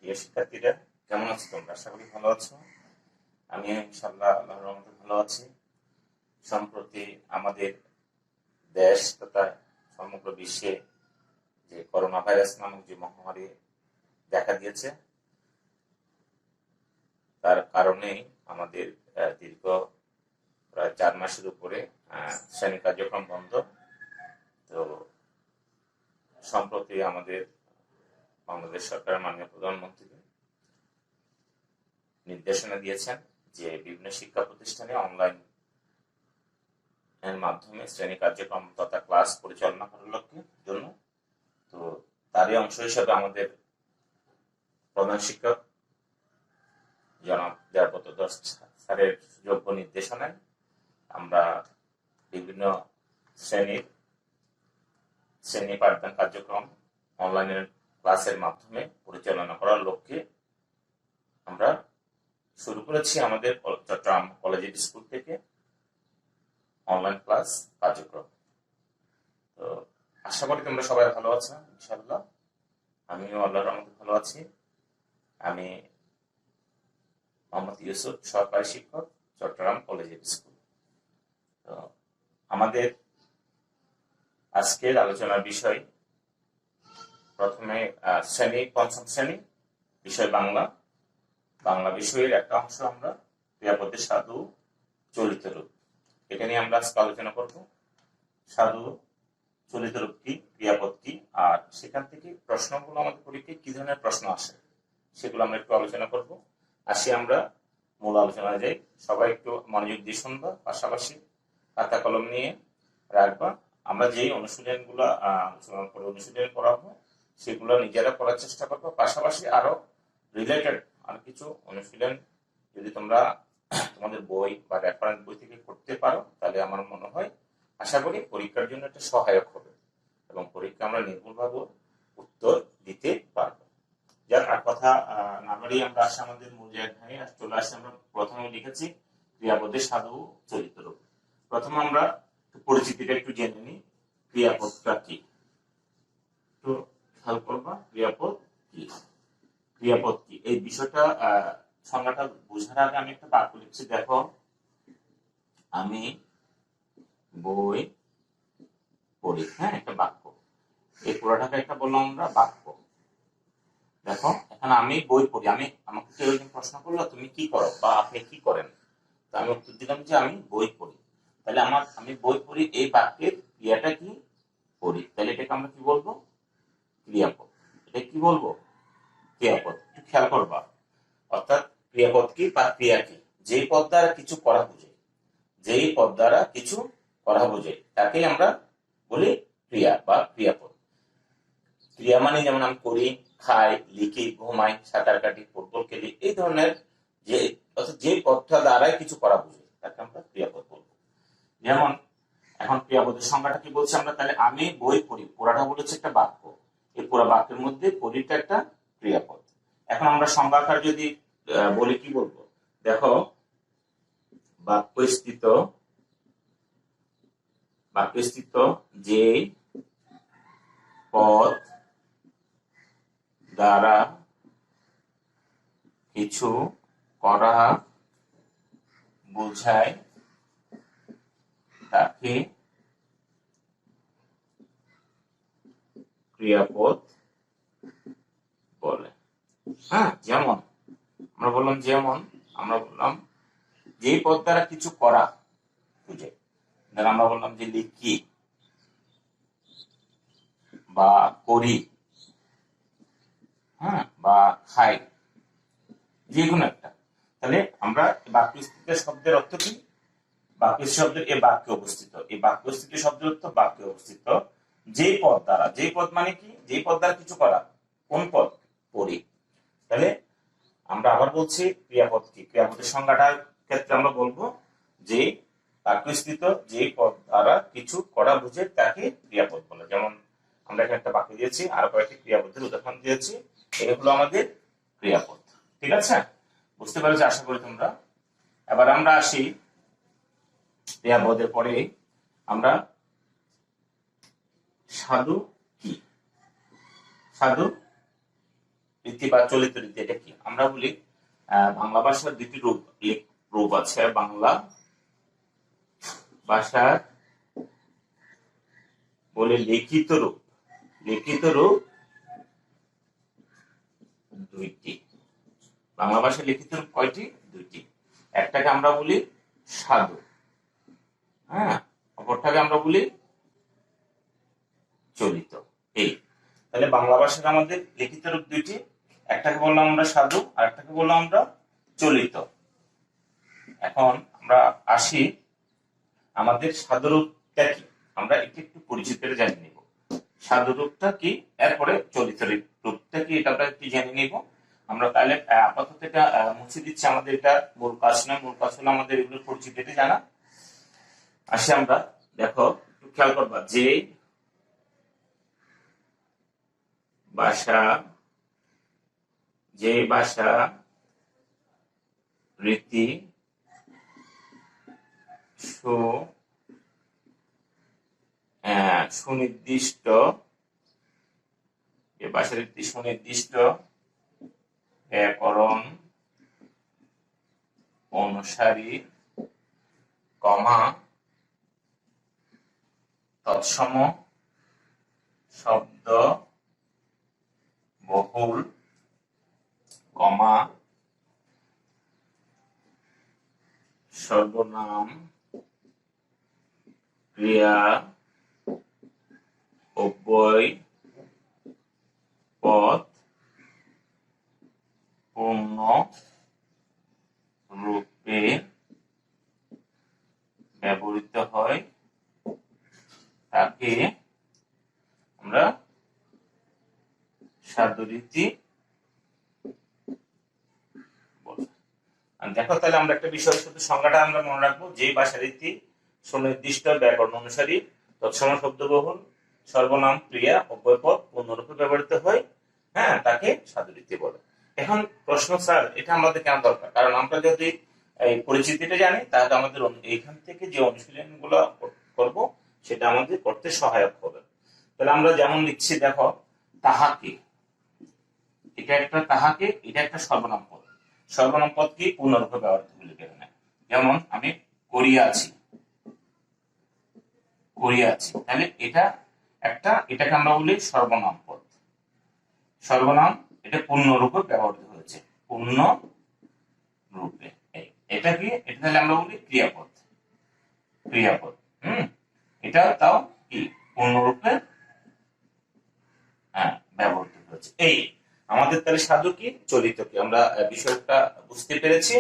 প্রিয় শিক্ষার্থীরা, কেমন আছো তোমরা? আশা করি ভালো আছো। আমি ইনশাআল্লাহ আল্লাহর রহমতে ভালো আছি। সম্প্রতি আমাদের দেশ তথা সমগ্র বিশ্বে যে করোনা ভাইরাস নামক যে মহামারী দেখা দিয়েছে, তার কারণেই আমাদের দীর্ঘ প্রায় 4 মাসের উপরে শ্রেণী কার্যক্রম বন্ধ। তো সম্প্রতি আমাদের বাংলাদেশ সরকারের মাননীয় প্রধানমন্ত্রী নির্দেশনা দিয়েছেন যে বিভিন্ন শিক্ষা প্রতিষ্ঠানে অনলাইন এর মাধ্যমে শ্রেণী কার্যক্রম তথা ক্লাস পরিচালনা করার লক্ষ্যে জন্য। তো তারই অংশ হিসাবে আমাদের প্রধান শিক্ষক জনাব দেবব্রত দাস স্যারের যোগ্য নির্দেশনায় আমরা বিভিন্ন শ্রেণী পাঠদান কার্যক্রম অনলাইনের ক্লাসের মাধ্যমে পরিচালনা করার লক্ষ্যে আমরা শুরু করেছি আমাদের চট্টগ্রাম কলেজ স্কুল থেকে অনলাইন ক্লাস কার্যক্রম। তো আশা করি তোমরা সবাই ভালো আছো ইনশাআল্লাহ। আমিও আল্লাহর রহমতে ভালো আছি। আমি মোহাম্মদ ইউসুফ, সহকারী শিক্ষক, চট্টগ্রাম কলেজ স্কুল। তো আমাদের আজকের আলোচনার বিষয় প্রথমে পঞ্চম শ্রেণী বিষয় বাংলা বিষয়ের একটা অংশ আমরা ক্রিয়াপদের সাধু চলিত রূপ, এটা নিয়ে আমরা আজকে আলোচনা করব। সাধু চলিত রূপ কি, ক্রিয়াপদ কি, আর সেখান থেকে প্রশ্নগুলো আমাদের পরীক্ষায় কি ধরনের প্রশ্ন আসে সেগুলো আমরা একটু আলোচনা করব। আসি আমরা মূল আলোচনায় যাই। সবাই একটু মনোযোগ দিয়ে শুনবা, পাশাপাশি খাতা কলম নিয়ে রাখবা। আমরা যেই অনুশীলনগুলো অনুশীলন করাবো সেগুলো নিজেরা করার চেষ্টা করবো, পাশাপাশি আরো রিলেটেড আর কিছু অনুশীলন যদি তোমরা তোমাদের বই বা রেফারেন্স বই থেকে করতে পারো তাহলে আমার মনে হয় আশা করি পরীক্ষার জন্য একটা সহায়ক হবে এবং পরীক্ষা আমরা নির্ভুলভাবে উত্তর দিতে পারবো। যার আর কথা না বাড়িয়ে আমরা আসি আমাদের মূল জায়গায় চলে আসি। আমরা প্রথমে লিখেছি ক্রিয়াপদের সাধু চলিত রূপ। প্রথমে আমরা পরিচিতিটা একটু জেনে নিই, ক্রিয়াপদটা কি একটু খেয়াল করবা। ক্রিয়াপদ কি এই বিষয়টা সংজ্ঞাটা বোঝার আগে আমি একটা বাক্য লিখছি। দেখো, আমি বই পড়ি। হ্যাঁ, একটা বাক্য, এই পুরোটাকে একটা বললাম আমরা বাক্য। দেখো, এখানে আমি বই পড়ি, আমাকে কেউ একজন প্রশ্ন করলো তুমি কি করো বা আপনি কি করেন, তো আমি উত্তর দিলাম যে আমি বই পড়ি। তাহলে আমি বই পড়ি এই বাক্যের ক্রিয়াটা কি, পড়ি। তাহলে এটাকে আমরা কি বলবো, ক্রিয়াপদ। এটা কি বলবো, ক্রিয়াপদ। একটু খেয়াল করবা, অর্থাৎ ক্রিয়াপদ কি বা ক্রিয়া কি, যেই পদ দ্বারা কিছু করা বোঝায়, তাকেই আমরা বলি ক্রিয়া বা ক্রিয়াপদ। ক্রিয়া মানে যেমন আমি করি, খাই, লিখি, ঘুমাই, সাঁতার কাটি, ফুটবল খেলি, এই ধরনের যে পদটা দ্বারাই কিছু করা বোঝায় তাকে আমরা ক্রিয়াপদ বলবো। যেমন এখন ক্রিয়াপদের সংজ্ঞাটা কি বলছি আমরা, তাহলে আমি বই পড়ি, পড়াটা বলেছে একটা বাক্য, এই পুরো বাক্যের মধ্যে পড়িটা একটা ক্রিয়াপদ। এখন আমরা সংজ্ঞাকার যদি বলি কি বলবো, দেখো, বাক্যস্থিত যে পদ দ্বারা কিছু করা বোঝায় তাকে ক্রিয়াপদ বলে। হ্যাঁ, যেমন আমরা বললাম যে পদ দ্বারা কিছু করা বুঝে, আমরা বললাম যে লিখি বা করি, হ্যাঁ, বা খাই, যে কোনো একটা। তাহলে আমরা বাক্যস্থিত শব্দের অর্থ কি, বাক্যস্থিত শব্দের এই বাক্যে অবস্থিত, এই বাক্যস্থিত শব্দের অর্থ বাক্যে অবস্থিত যে পদ দ্বারা, যে পদ মানে কি, যে পদ দ্বারা কিছু করা, কোন পদ, পড়ি। তাহলে আমরা আবার বলছি ক্রিয়াপদ কি, ক্রিয়াপদের সংজ্ঞাটার ক্ষেত্রে আমরা বলবো যে বাক্যস্থিত যে পদ দ্বারা কিছু করা বুঝে তাকে ক্রিয়াপদ বলে। যেমন আমরা এখানে একটা বাক্য দিয়েছি, আরো কয়েকটি ক্রিয়াপদের উদাহরণ দিয়েছি, এগুলো আমাদের ক্রিয়াপদ। ঠিক আছে, বুঝতে পেরেছি আশা করি তোমরা। এবার আমরা আসি ক্রিয়াপদের পরে আমরা সাধু কি, সাধু রীতি বা চলিত রীতি এটা কি? আমরা বলি বাংলা ভাষার দুটি রূপ আছে। বাংলা ভাষার বলে লিখিত রূপ দুইটি। বাংলা ভাষার লিখিত রূপ কয়টি? দুইটি। একটাকে আমরা বলি সাধু, হ্যাঁ, অপরটাকে আমরা বলি চলিত। এই তাহলে বাংলা ভাষার আমাদের লিখিত রূপ দুইটি, একটাকে বললাম আমরা সাধু আর একটাকে বললাম আমরা চলিত। এখন আমরা আসি আমাদের সাধু রূপটা কি, আমরা একটু পরিচিত জানিয়ে নিব। সাধু রূপটা কি, এরপরে চলিত রূপটা কি, এটা আমরা একটু জেনে নিব। আমরা তাহলে আপাতত এটা মুছে দিচ্ছি, আমাদের এটা মূল কাজ নয়। মূল কাজ হলো আমাদের এগুলো পরিচিতিটা জানা। আসি আমরা, দেখো একটু খেয়াল করবা, যে ভাষা রীতি সুনির্দিষ্ট ব্যাকরণ অনুসারী, তৎসম শব্দ বহুল, সর্বনাম, ক্রিয়া, অব্যয় পদ পূর্ণ রূপে ব্যবহৃত হয়, তাকে আমরা সাধু রীতি বলি। দেখো তাহলে আমরা একটা বিষয়, শুধু সংজ্ঞাটা আমরা মনে রাখবো, যে ভাষা রীতি সুনির্দিষ্ট ব্যাকরণ অনুসারী, তৎসম শব্দবহুল, সর্বনাম, ক্রিয়া, অব্যয়পদ পূর্ণরূপে ব্যবহৃত হয়, হ্যাঁ, তাকে সাধু রীতি বলে। এখন প্রশ্ন, স্যার এটা আমাদের কেন দরকার? কারণ আমরা যদি এই পরিচিতিটা জানি, তাহলে আমাদের এইখান থেকে যে অনুশীলন গুলো করবো সেটা আমাদের করতে সহায়ক হবে। তাহলে আমরা যেমন লিখছি, দেখো, তাহাকে, এটা একটা তাহাকে, এটা একটা সর্বনাম পদ। সর্বনাম পদ কি? পূর্ণরূপে ব্যবহৃত হলে এখানে, যেমন আমি করিয়াছি, তাহলে এটা একটা, এটাকে আমরা বলি সর্বনাম পদ। সর্বনাম, এটা পূর্ণরূপে ব্যবহৃত হয়েছে, পূর্ণ রূপে। এটা কি? এটা তাহলে আমরা বলি ক্রিয়াপদ। এটা তাও কি? পূর্ণরূপে ব্যবহৃত হয়েছে। এই আমাদের তাহলে সাধু কি, চলিত কি, আমরা বিষয়টা বুঝতে পেরেছি।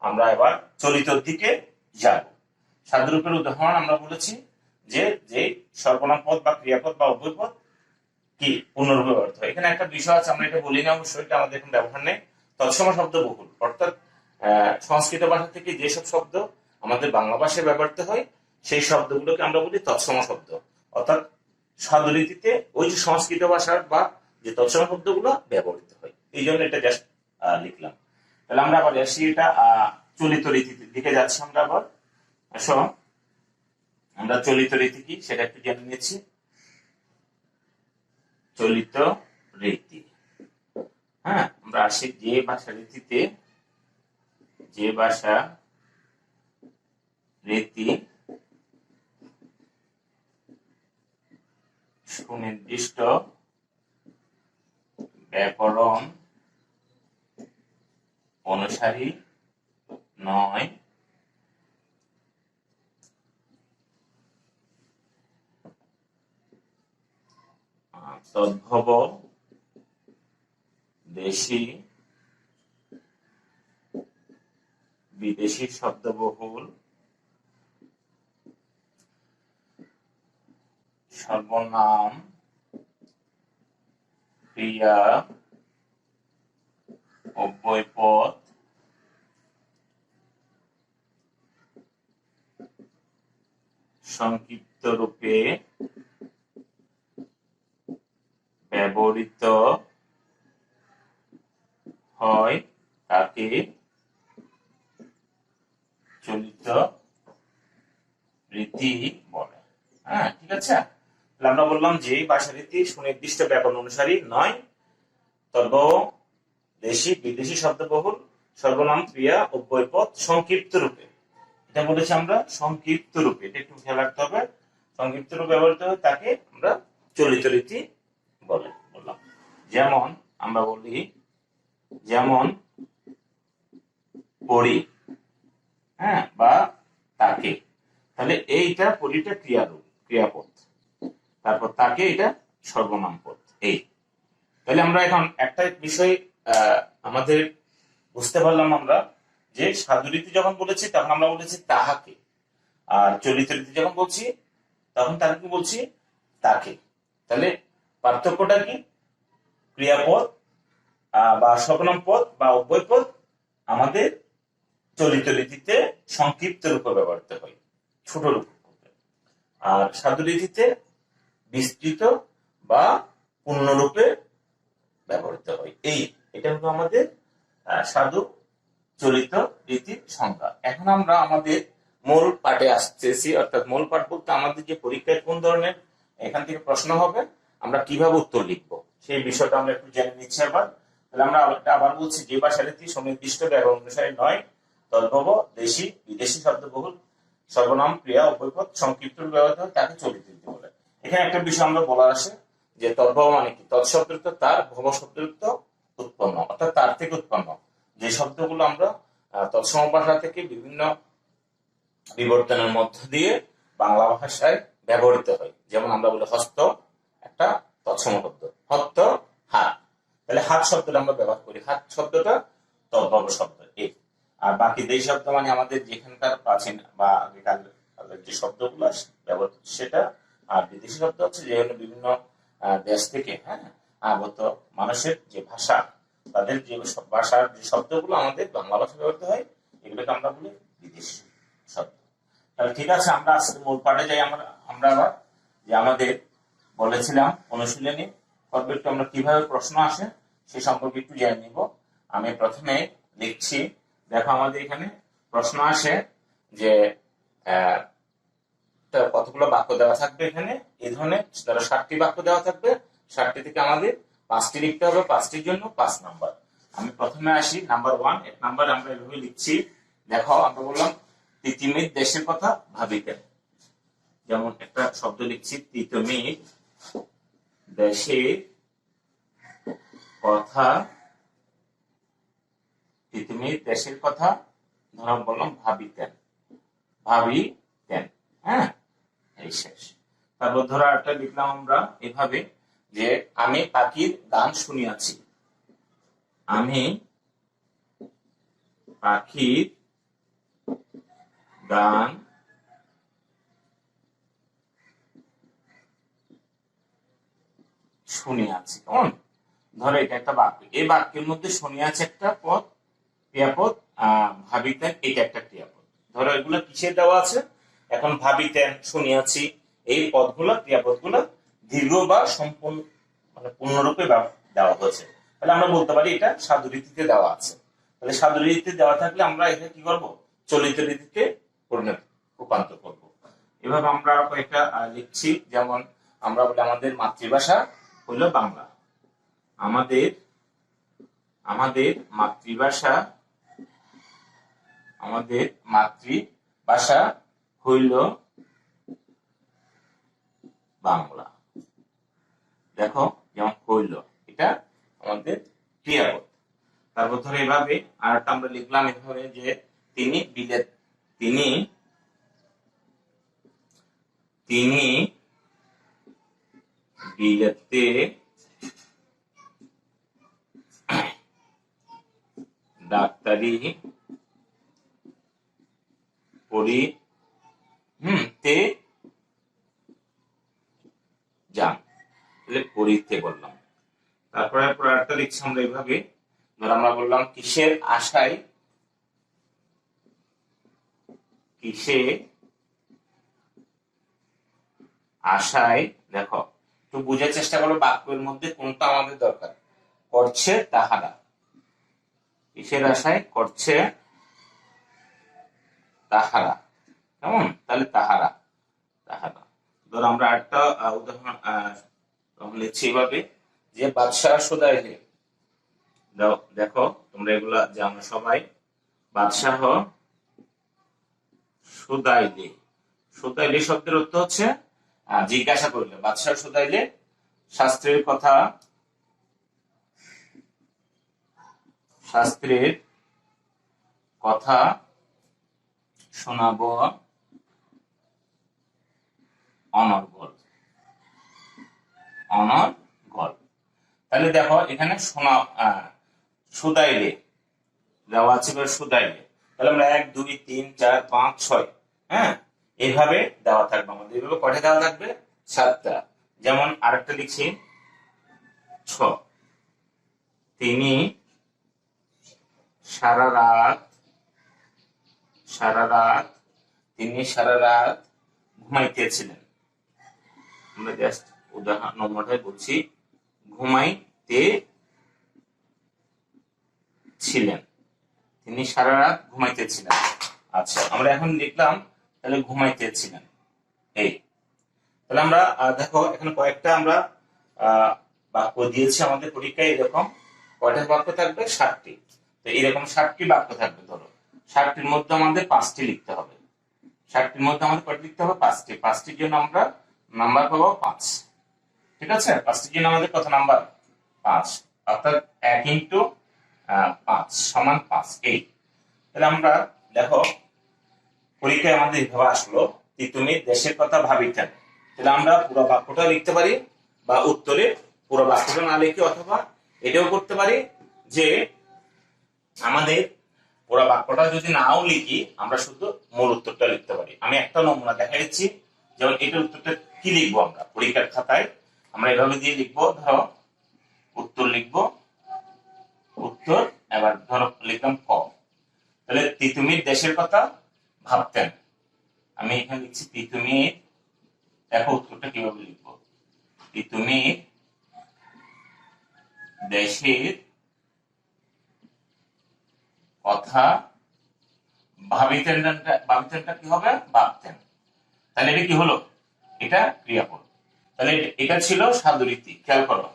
আমরা এবার চলিতর দিকে যাব। সাধু রূপের উদাহরণ আমরা বলেছি যে সর্বনাম পদ বা ক্রিয়াপদ বা অব্যয়পদ কি পূর্ণরূপে ব্যবহৃত হয়। এখানে একটা বিষয় আছে, আমরা এটা বলি না অবশ্যই, এটা আমাদের এখন ব্যবহার নেই। তৎসম শব্দ বহুল, অর্থাৎ সংস্কৃত ভাষা থেকে যেসব শব্দ আমাদের বাংলা ভাষায় ব্যবহৃত হয়, সেই শব্দগুলোকে আমরা বলি তৎসম শব্দ। অর্থাৎ সাধু রীতিতে ওই যে সংস্কৃত ভাষার বা যে তৎসম শব্দগুলো ব্যবহৃত হয়, এই জন্য এটা জাস্ট লিখলাম। তাহলে আমরা আবার আসি, এটা চলিত রীতির দিকে যাচ্ছি আমরা আবার। আসো আমরা চলিত রীতি কি সেটা একটু জেনে নিয়েছি। চলিত রীতি, হ্যাঁ, আমরা আসি যে ভাষা রীতিতে, যে ভাষা রীতি সুনির্দিষ্ট ব্যাকরণ অনুসারী নয়, তদ্ভব দেশি বিদেশি শব্দবহুল, সর্বনাম, ক্রিয়া, অব্যয়পদ সংক্ষিপ্ত রূপে ব্যবহৃত হয়, তাকে চলিত রীতি বলে। হ্যাঁ, ঠিক আছে। আমরা বললাম যে ভাষা রীতি সুনির্দিষ্ট ব্যাকরণ অনুসারী নয়, তদ্ভব দেশি বিদেশি শব্দবহুল সর্বনাম ক্রিয়া অব্যয়পদ সংক্ষিপ্ত রূপে, এটা বলেছি আমরা সংক্ষিপ্ত রূপে, এটা একটু খেয়াল রাখতে হবে। সংক্ষিপ্ত রূপে ব্যবহৃত হয় তাকে আমরা চলিত রীতি বললাম। যেমন আমরা বলি, যেমন পড়ি, হ্যাঁ, বা তাকে, তাহলে এইটা পড়িটা ক্রিয়ারূপ, ক্রিয়াপদ, তারপর তাকে এটা সর্বনাম পদ। এই তাহলে আমরা এখন একটা বিষয় আমাদের বুঝতে পারলাম আমরা, যে সাধু রীতি যখন বলেছি তখন আমরা বলেছি তাহাকে, আর চলিত রীতি যখন বলছি তখন তাকে কি বলছি, তাকে। তাহলে পার্থক্যটা কি, ক্রিয়াপদ বা সর্বনাম পদ বা অব্যয় পদ আমাদের চলিত রীতিতে সংক্ষিপ্ত রূপে ব্যবহৃত হয়, ছোট রূপে, আর সাধু রীতিতে বিস্তৃত বা পূর্ণরূপে ব্যবহৃত হয়। এটা হলো আমাদের সাধু চলিত রীতির সংজ্ঞা। এখন আমরা আমাদের মূল পাঠে আসতেছি, অর্থাৎ মূল পাঠ বলতে আমাদের যে পরীক্ষায় কোন ধরনের এখান থেকে প্রশ্ন হবে, আমরা কিভাবে উত্তর লিখবো সেই বিষয়টা আমরা একটু জেনে নিচ্ছি আবার। তাহলে আমরা আবার বলছি, যে ভাষা রীতি সুনির্দিষ্ট ব্যাকরণ অনুসারে নয়, তদ্ভব দেশি বিদেশি শব্দবহুল সর্বনাম ক্রিয়া অব্যয়পদ সংক্ষিপ্ত ব্যবহৃত হয় তাকে চলিত রীতি বলে। এখানে একটা বিষয় আমরা বলার আসে, যে তদ্ভব মানে কি, তৎশব্দযুক্ত তার, ভব শব্দযুক্ত উৎপন্ন, অর্থাৎ তার থেকে উৎপন্ন যে শব্দগুলো আমরা তৎসম ভাষা থেকে বিভিন্ন বিবর্তনের মধ্য দিয়ে বাংলা ভাষায় ব্যবহৃত হয়। যেমন আমরা বলি হস্ত, একটা তৎসম শব্দ, হস্ত হাত, তাহলে হাত শব্দটা আমরা ব্যবহার করি, হাত শব্দটা তদ্ভব শব্দ। আর বাকি দেশ শব্দ মানে আমাদের যেখানকার প্রাচীন বা আগেকার যে শব্দগুলো ব্যবহৃত সেটা, আর বিদেশি শব্দ হচ্ছে যে বিভিন্ন দেশ থেকে আগত মানুষের যে ভাষা, তাদের যে ভাষার যে শব্দগুলো আমাদের বাংলা ভাষায় ব্যবহৃত হয়, এগুলোকে আমরা বলি বিদেশি শব্দ। তাহলে ঠিক আছে, আমরা আজকে মূল পাঠে যাই। আমরা আবার যে আমাদের বলেছিলাম অনুশীলনী পর্বে একটু আমরা কিভাবে প্রশ্ন আসে সে সম্পর্কে একটু জেনে নিব। আমি প্রথমে লিখছি, দেখো আমাদের এখানে প্রশ্ন আসে যে কতগুলো বাক্য দেওয়া থাকবে, এখানে এই ধরনের ধরো 60টি বাক্য দেওয়া থাকবে, 60টি থেকে আমাদের 5টি লিখতে হবে, 5টির জন্য 5 নাম্বার। আমি প্রথমে আসি নাম্বার 1, 1 নাম্বার আমরা এভাবে লিখছি। দেখো আমরা বললাম তিতিমির দেশের কথা ভাবিতেন, যেমন একটা শব্দ লিখছি, তিতিমির দেশের কথা, তিতিমির দেশের কথা ধরো বললাম ভাবিতেন, ভাবিতেন, হ্যাঁ, এই শেষ। তারপর ধরো একটা লিখলাম আমরা এভাবে, যে আমি পাখির গান শুনিয়াছি, আমি পাখির গান শুনিয়াছি। কেমন, ধরো এটা একটা বাক্য, এই বাক্যের মধ্যে শুনিয়াছি একটা পদ, ক্রিয়াপদ, ভাবিতেন এটা একটা ক্রিয়াপদ। ধরো এগুলো কিসে দেওয়া আছে, এখন ভাবিতেন, শুনিয়াছি, এই পদগুলো ক্রিয়াপদগুলো দীর্ঘ বা সম্পূর্ণ মানে পূর্ণরূপে দেওয়া হয়েছে, তাহলে আমরা বলতে পারি এটা সাধু রীতিতে দেওয়া আছে। তাহলে সাধু রীতিতে দেওয়া থাকলে আমরা এটা কি করব, চলিত রীতিতে রূপান্তর করব। এভাবে আমরা কয়েকটা লিখছি, যেমন আমরা বলি আমাদের মাতৃভাষা হইল বাংলা, আমাদের মাতৃভাষা, আমাদের মাতৃভাষা হইল বাংলা। দেখো যেমন হইল, এটা আমাদের ক্রিয়াপদ। তারপর ধরে এভাবে আরেকটা আমরা লিখলাম এভাবে, যে তিনি বিলেতে ডাক্তারি পড়িতে যান, পড়িতে বললাম। তারপরে আরেকটা লিখছি আমরা এইভাবে, ধর আমরা বললাম কিসের আশায়, দেখো একটু বুঝার চেষ্টা করো বাক্যের মধ্যে কোনটা আমাদের দরকার, করছে তাহারা, কিসের আশায় করছে তাহারা, কেমন, তাহলে তাহারা, ধর আমরা একটা উদাহরণ লিখছি এভাবে, যে বাদশাহ সদাইলে দেখো তোমরা এগুলা জানো সবাই। বাদশাহ সুদাইলে, সুদাইলে শব্দের অর্থ হচ্ছে জিজ্ঞাসা করলে। বাদশাহ সুদাইলে শাস্ত্রের কথা, শাস্ত্রের কথা শোনাবো অনর্গল, অনর্গল। তাহলে দেখো এখানে সুদাইলে দেওয়া আছে, সুদাইলে। তাহলে আমরা 1 2 3 4 5 6, হ্যাঁ, এইভাবে দেওয়া থাকবে আমাদের। এইভাবে কয়টা দেওয়া থাকবে? 7টা। যেমন আরেকটা লিখছি 6, তিনি সারা রাত তিনি সারা রাত ঘুমাইতেছিলেন। আমরা জাস্ট উদাহরণ নম্বরটাই বলছি, ঘুমাইতে ছিলেন, তিনি সারা রাত ঘুমাইতেছিলেন। আচ্ছা, আমরা এখন লিখলাম তাহলে ঘুমাইতেছিলেন এই। তাহলে আমরা দেখো এখানে কয়েকটা আমরা বাক্য দিয়েছি আমাদের পরীক্ষায়। এরকম কয়টা বাক্য থাকবে? 7টি। তো এরকম 7টি বাক্য থাকবে। ধরো 7টির মধ্যে আমাদের 5টি লিখতে হবে। 7টির মধ্যে আমাদের কয়টা লিখতে হবে? 5টি। 5টির জন্য আমরা নাম্বার পাবো 5। ঠিক আছে, 5টির জন্য আমাদের কত নাম্বার? 5, অর্থাৎ 1 ইন্টু 5 সমান 5 এই। তাহলে আমরা দেখো পরীক্ষায় আমাদের এভাবে আসলো, তুমি দেশের কথা ভাবিতেন। তাহলে আমরা পুরো বাক্যটা লিখতে পারি, বা উত্তরে পুরো বাক্যটা না লিখে অথবা এটাও করতে পারি যে আমাদের পুরো বাক্যটা যদি নাও লিখি, আমরা শুধু মূল উত্তরটা লিখতে পারি। আমি একটা নমুনা দেখা দিচ্ছি। যেমন এটার উত্তরটা কি লিখবো আমরা পরীক্ষার খাতায়? আমরা এভাবে দিয়ে লিখবো, ধরো উত্তর লিখবো, উত্তর। এবার ধরো লিখলাম ক। তাহলে তিতুমির দেশের কথা ভাবতেন। আমি এখানে লিখছি তিতুমির। দেখো উত্তরটা কিভাবে লিখবো? তিতুমির দেশের কথা ভাবিতেন। ভাবিতেনটা কি হবে? ভাবতেন। তাহলে এটা কি হলো? এটা ক্রিয়াপদ। তাহলে এটা ছিল সাধুরীতি। খেয়াল করো,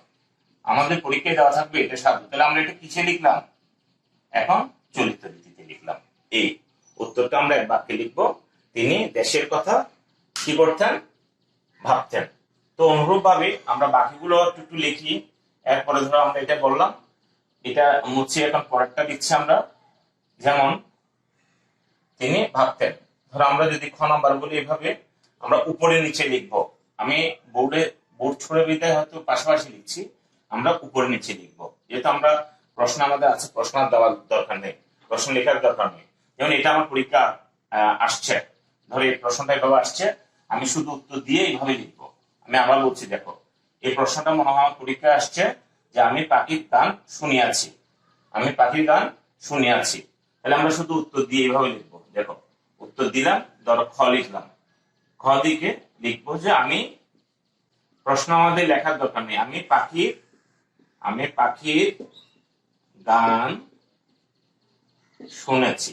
আমাদের পরীক্ষায় দেওয়া থাকবে এটা সাধু। তাহলে আমরা এটা কিসে লিখলাম? এখন চলিত রীতিতে লিখলাম। এই উত্তরটা আমরা এক বাক্যে লিখবো, তিনি দেশের কথা কি করতেন? ভাবতেন। তো অনুরূপ ভাবে আমরা বাকিগুলো একটু লিখি। এরপরে ধরো আমরা এটা বললাম, এটা মুছে এখন পরেরটা লিখছি আমরা। যেমন তিনি ভাবতেন। ধরো আমরা যদি খ নাম্বার বলি, এভাবে আমরা উপরে নিচে লিখবো। আমি বোর্ড ছড়ে বিদায় হয়তো পাশাপাশি লিখছি, আমরা উপরে নিচে লিখবো। যেহেতু আমরা প্রশ্ন আমাদের আছে, প্রশ্ন দেওয়ার দরকার নেই, প্রশ্ন লেখার দরকার নেই। যেমন এটা আমার পরীক্ষা আসছে, ধরো এই প্রশ্নটা এভাবে আসছে, আমি শুধু উত্তর দিয়ে এইভাবে লিখবো। আমি আবার বলছি, দেখো এই প্রশ্নটা মনে হয় আমার পরীক্ষায় আসছে যে আমি পাখির গান শুনিয়াছি, আমি পাখির গান শুনিয়াছি। তাহলে আমরা শুধু উত্তর দিয়ে এইভাবে লিখবো। দেখো উত্তর দিলাম, ধরো খ লিখলাম, খ দিকে লিখবো যে আমি, প্রশ্ন আমাদের লেখার দরকার নেই, আমি পাখির গান শুনেছি,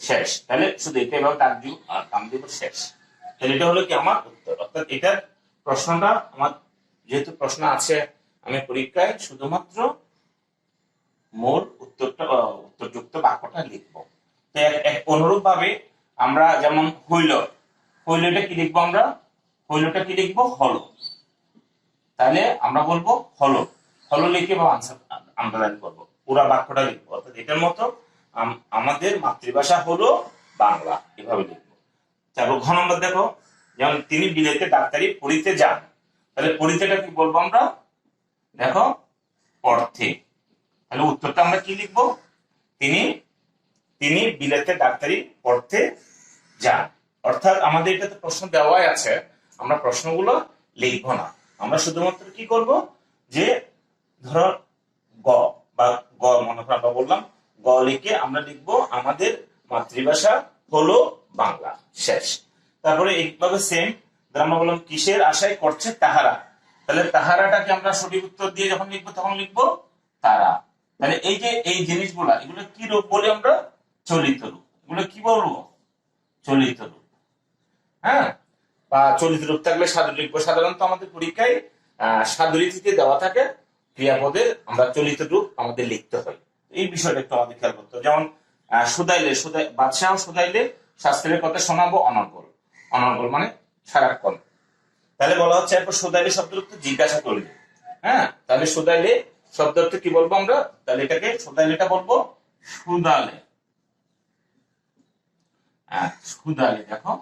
শেষ। তাহলে শুধু এটা এভাবে ডাক দিব আর কাম দিব, শেষ। তাহলে এটা হলো কি আমার উত্তর। অর্থাৎ এটার প্রশ্নটা আমার, যেহেতু প্রশ্ন আছে আমি পরীক্ষায় শুধুমাত্র মূল উত্তরটা, উত্তরযুক্ত বাক্যটা লিখবো। অনুরূপ ভাবে আমরা যেমন হইলটা কি লিখবো? আমরা হইলটা কি লিখবো? হলো। তাহলে আমরা বলবো হলো, হলো লিখে বা আনসার আন্ডারলাইন করবো, পুরা বাক্যটা লিখবো। অর্থাৎ এটার মতো আমাদের মাতৃভাষা হলো বাংলা, এভাবে লিখবো। তারপর ঘ নম্বর দেখো, যেমন তিনি বিলেতে ডাক্তারি পড়িতে যান। তাহলে পড়িতেটা কি বলবো আমরা? দেখো পড়তে। তাহলে উত্তরটা আমরা কি লিখবো? তিনি বিলেতে ডাক্তারি পড়তে যান। অর্থাৎ আমাদের এটাতে প্রশ্ন দেওয়াই আছে, আমরা প্রশ্নগুলো লিখবো না। আমরা শুধুমাত্র কি করব, যে ধরো গ বা গ মনে করো আমরা বললাম, গ লিখে আমরা লিখবো আমাদের মাতৃভাষা হলো বাংলা, শেষ। তারপরে এইভাবে সেম, আমরা বললাম কিসের আশায় করছে তাহারা। তাহলে তাহারাটাকে আমরা সঠিক উত্তর দিয়ে যখন লিখবো তখন লিখবো তারা। তাহলে এই যে এই জিনিসগুলা, এগুলো কি রূপ বলি আমরা? চলিত রূপ। এগুলো কি বলবো? চলিত রূপ। হ্যাঁ, বা চলিত রূপ থাকলে সাধু লিখবো। সাধারণত আমাদের পরীক্ষায় সাধুরীতিতে দেওয়া থাকে ক্রিয়াপদের আমরা চলিত রূপ আমাদের লিখতে হয়। এই বিষয়টা একটু আমাদের খেয়াল করতে হবে। যেমন বাদশাহ শুধাইলে শাস্ত্রের কথা শোনাবো অনর্গল। অনর্গল মানে সারাক্ষণ। তাহলে বলা হচ্ছে এরপর শুধাইলে শব্দ অর্থ জিজ্ঞাসা করলে। হ্যাঁ, তাহলে শুধাইলে শব্দ অর্থ কি বলবো আমরা? তাহলে এটাকে শুধাইলেটা বলবো সুদালে। সুদালে, দেখো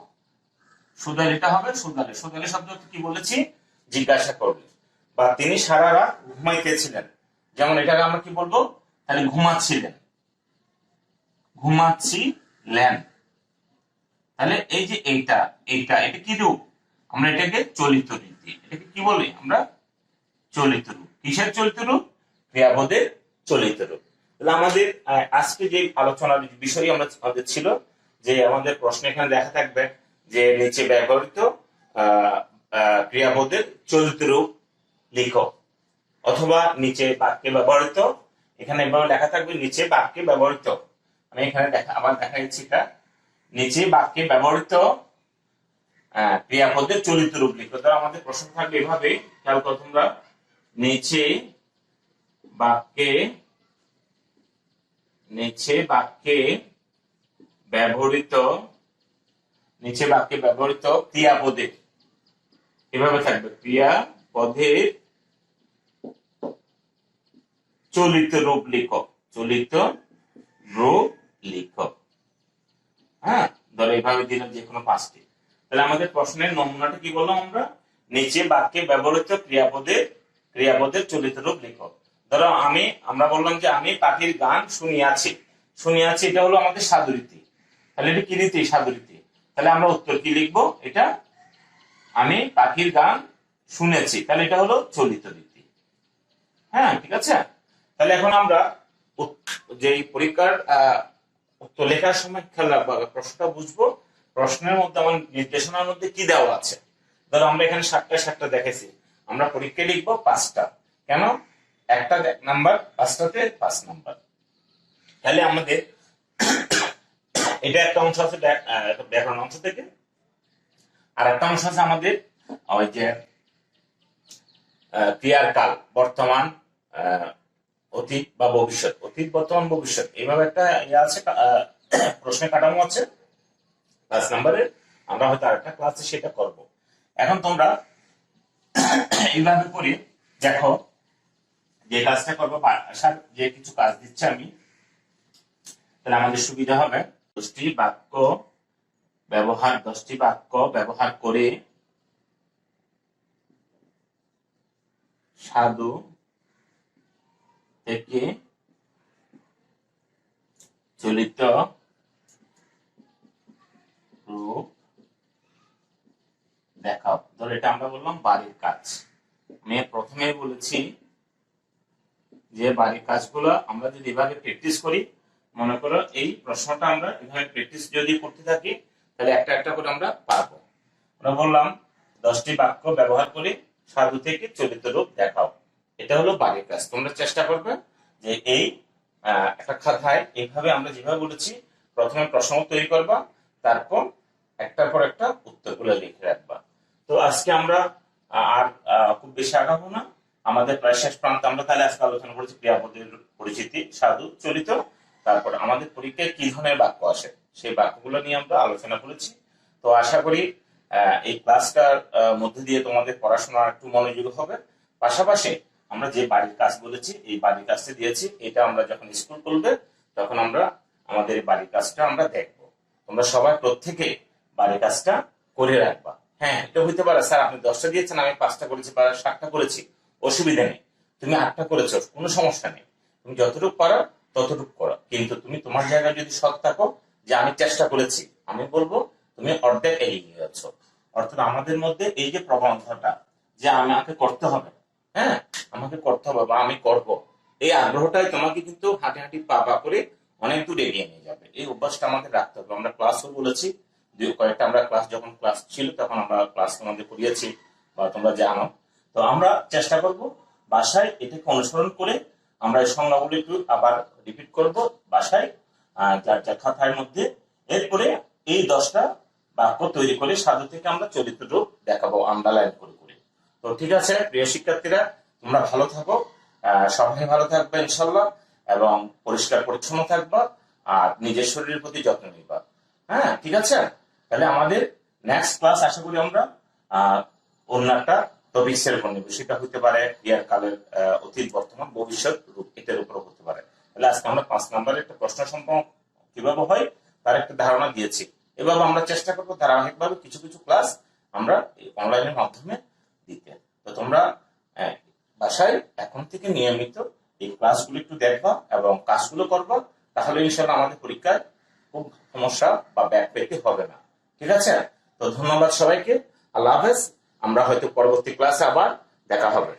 সুদালেটা হবে সুদালে। সুদালে শব্দ অর্থ কি বলেছি? জিজ্ঞাসা করলে। বা তিনি সারা রাত ঘুমাইতেছিলেন, যেমন এটাকে আমরা কি বলবো? তাহলে ঘুমাচ্ছিলেন, ঘুমাচ্ছিলেন। তাহলে এই যে এটা কি রূপ? আমরা এটাকে চলিত রূপ দিই। এটাকে কি বলি আমরা? চলিত রূপ। কিসের চলিত রূপ? ক্রিয়াপদের চলিত রূপ। তাহলে আমাদের আজকে যে আলোচনার বিষয় আমাদের ছিল, যে আমাদের প্রশ্ন এখানে দেখা থাকবে যে নিচে ব্যবহৃত ক্রিয়াপদের চলিত রূপ লিখো, অথবা নিচে বাক্যে ব্যবহৃত, এখানে এভাবে লেখা থাকবে নিচে বাক্যে ব্যবহৃত। আমি এখানে আবার দেখা যাচ্ছি এটা, নিচে বাক্যে ব্যবহৃত ক্রিয়াপদের চলিত রূপ লিখো। তাহলে আমাদের প্রশ্ন থাকবে এভাবে, খেয়াল করো তোমরা, নিচে বাক্যে ব্যবহৃত ক্রিয়াপদের, এভাবে থাকবে, ক্রিয়াপদের চলিত রূপ লিখো, চলিত রূপ লিখো। হ্যাঁ, ধরো এইভাবে দিলাম যে কোনো 5টি। তাহলে আমাদের প্রশ্নের নমুনাটা কি বললাম আমরা? নিচে বাক্যে ব্যবহৃত ক্রিয়াপদের চলিত রূপ লিখো। ধরো আমরা বললাম যে আমি পাখির গান শুনিয়াছি। এটা হলো আমাদের সাধুরীতি। তাহলে এটা কি রীতি? সাধুরীতি। তাহলে আমরা উত্তর কি লিখবো? এটা আমি পাখির গান শুনেছি, তাহলে এটা হলো চলিত রীতি। হ্যাঁ, ঠিক আছে। তাহলে এখন আমরা যে পরীক্ষার উত্তর লেখার সময় খেয়াল রাখবো, প্রশ্নটা বুঝবো, প্রশ্নের মধ্যে আমার নির্দেশনার মধ্যে কি দেওয়া আছে। ধরো আমরা এখানে 7টা দেখেছি, আমরা পরীক্ষায় লিখবো 5টা। কেন? একটা নাম্বার, 5টাতে 5 নাম্বার। তাহলে আমাদের এটা একটা অংশ আছে ব্যাকরণ অংশ থেকে, আর একটা অংশ আছে আমাদের ওই যে ক্রিয়ার কাল, বর্তমান, অতীত বা ভবিষ্যৎ, অতীত, বর্তমান, ভবিষ্যৎ, এইভাবে একটা আছে প্রশ্নের কাঠামো আছে 5 নাম্বারের। আমরা হয়তো আরেকটা ক্লাসে সেটা করব। এখন তোমরা এইভাবে করে দেখো, যে কাজটা করবো, যে কিছু কাজ দিচ্ছে আমি, তাহলে আমাদের সুবিধা হবে। 10টি বাক্য ব্যবহার করে সাধু থেকে চলিত রূপ দেখাও। ধর এটা আমরা বললাম বাড়ির কাজ। আমি প্রথমেই বলেছি যে বাড়ির কাজগুলো আমরা যদি এভাবে প্র্যাকটিস করি, মনে করো এই প্রশ্নটা আমরা এভাবে প্র্যাকটিস যদি করতে থাকি, তাহলে একটা একটা করে আমরা পারবো। আমরা বললাম 10টি বাক্য ব্যবহার করে সাধু থেকে চলিত রূপ দেখাও। এটা হলো বাড়ির কাজ। তোমরা চেষ্টা করবে যে এই একটা খাতায় এইভাবে আমরা যেভাবে বলেছি, প্রথমে প্রশ্ন তৈরি করবা, তারপর একটার পর একটা উত্তরগুলো লিখে রাখবা। তো আজকে আমরা আর খুব বেশি আগাবো না, আমাদের প্রায় শেষ প্রান্তে। আমরা তাহলে আজকে আলোচনা করেছি ক্রিয়াপদের পরিচিতি, সাধু, চলিত। তারপর আমাদের পরীক্ষায় কি ধরনের বাক্য আসে সেই বাক্যগুলো নিয়ে আমরা আলোচনা করেছি। তো আশা করি এই ক্লাসটার মধ্যে দিয়ে তোমাদের পড়াশোনা একটু মনোযোগী হবে। পাশাপাশি আমরা যে বাড়ির কাজ বলেছি, এই বাড়ির কাজটা দিয়েছি, এটা আমরা যখন স্কুল করবে তখন আমরা আমাদের বাড়ির কাজটা আমরা দেখবো। তোমরা সবাই প্রত্যেকে বাড়ির কাজটা করে রাখবা। হ্যাঁ, এটা হইতে পারে স্যার আপনি 10টা দিয়েছেন, আমি 5টা করেছি বা 7টা করেছি, অসুবিধা নেই। তুমি 8টা করেছো, কোনো সমস্যা নেই। তুমি যতটুকু পারো ততটুকু করো, কিন্তু তুমি তোমার জায়গায় যদি সৎ থাকো যে আমি চেষ্টা করেছি, আমি বলবো তুমি অর্ধেক এগিয়ে যাচ্ছ। অর্থাৎ আমাদের মধ্যে এই যে প্রবণতাটা যে আমাকে করতে হবে, হ্যাঁ আমাকে করতে হবে বা আমি করব, এই আগ্রহটাই তোমাকে কিন্তু হাঁটি হাঁটি পা পা করে অনেক দূর এগিয়ে নিয়ে যাবে। এই অভ্যাসটা আমাদের রাখতে হবে। আমরা ক্লাসও বলেছি, কয়েকটা আমরা যখন ক্লাস ছিল তখন আমরা ক্লাস তোমাদের করিয়েছি বা তোমরা জানো। তো আমরা চেষ্টা করব বাসায় এটাকে অনুসরণ করে আমরা এই সংজ্ঞাগুলো একটু আবার রিপিট করব বাসায়, যার যার খাতার মধ্যে। এরপরে এই 10টা বাক্য তৈরি করে সাধু থেকে আমরা চলিত রূপ দেখাবো আন্ডারলাইন করে করে। তো ঠিক আছে প্রিয় শিক্ষার্থীরা, তোমরা ভালো থাকো। সবাই ভালো থাকবে ইনশাল্লাহ, এবং পরিষ্কার পরিচ্ছন্ন থাকবা, আর নিজের শরীরের প্রতি যত্ন নিবা। হ্যাঁ, ঠিক আছে। তাহলে আমাদের নেক্সট ক্লাস আশা করি আমরা অন্য একটা টপিক্স এর উপর নিব। সেটা হতে পারে ইয়ার কালের অতীত, বর্তমান, ভবিষ্যৎ রূপ, এটার উপর হতে পারে। তাহলে আজকে আমরা 5 নম্বরের একটা প্রশ্ন সম্পর্ক কিভাবে হয় তার একটা ধারণা দিয়েছি। এভাবে আমরা চেষ্টা করবো ধারাবাহিকভাবে কিছু কিছু ক্লাস আমরা অনলাইনের মাধ্যমে দিতে। তো তোমরা বাসায় এখন থেকে নিয়মিত এই ক্লাসগুলো একটু দেখবা এবং কাজগুলো করবা, তাহলে ইনশাল্লাহ আমাদের পরীক্ষায় খুব সমস্যা বা ব্যাক পেতে হবে না। ঠিক আছে। তো ধন্যবাদ সবাইকে। আল্লাহ হাফেজ। আমরা হয়তো পরবর্তী ক্লাসে আবার দেখা হবে।